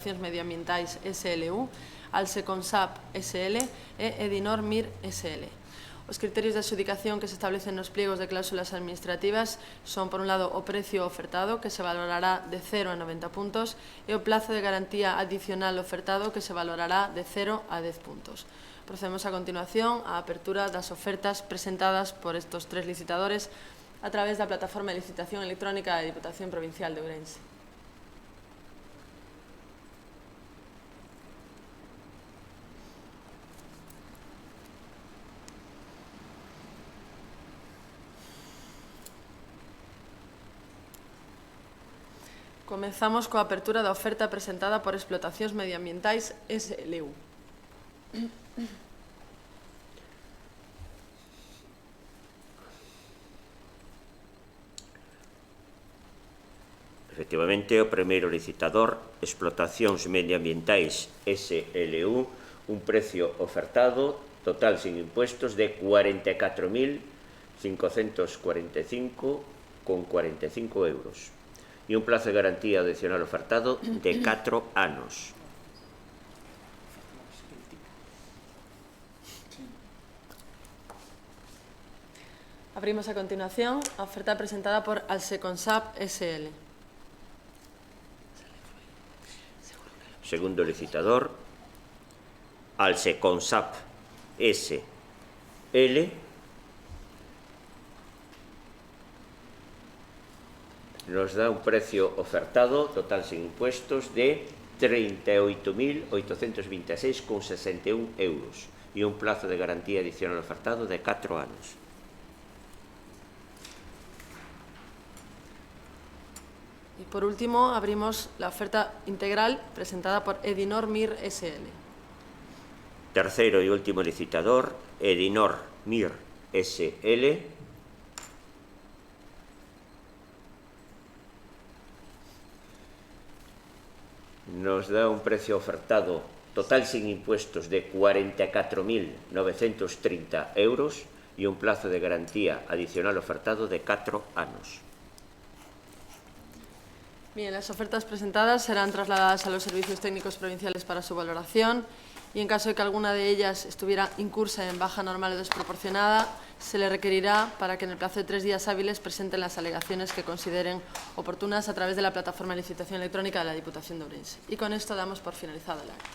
Explotacións Medioambientais SLU, Alseconsap SL e Edinor Mir SL. Os criterios de adxudicación que se establecen nos pliegos de cláusulas administrativas son, por un lado, o precio ofertado, que se valorará de 0 a 90 puntos, e o plazo de garantía adicional ofertado, que se valorará de 0 a 10 puntos. Procedemos a continuación á apertura das ofertas presentadas por estes tres licitadores a través da plataforma de licitación electrónica da Diputación Provincial de Ourense. Comezamos coa apertura da oferta presentada por Explotacións Medioambientais SLU. Efectivamente, o primeiro licitador, Explotacións Medioambientais SLU, un precio ofertado total sin impuestos de 44.545,45 euros e un plazo de garantía adicional ofertado de 4 anos. Abrimos a continuación a oferta presentada por Alseconsap SL. Segundo licitador, Alseconsap SL, nos da un precio ofertado total sin impuestos de 38.826,61 euros e un plazo de garantía adicional ofertado de 4 anos. Y por último, abrimos la oferta integral presentada por Edinor Mir SL. Terceiro y último licitador, Edinor Mir SL. Nos da un precio ofertado total sin impuestos de 44.930 euros y un plazo de garantía adicional ofertado de 4 años. Bien, las ofertas presentadas serán trasladadas a los servicios técnicos provinciales para su valoración y en caso de que alguna de ellas estuviera incursa en baja normal o desproporcionada, se le requerirá para que en el plazo de 3 días hábiles presenten las alegaciones que consideren oportunas a través de la plataforma de licitación electrónica de la Diputación de Ourense. Y con esto damos por finalizado el acto.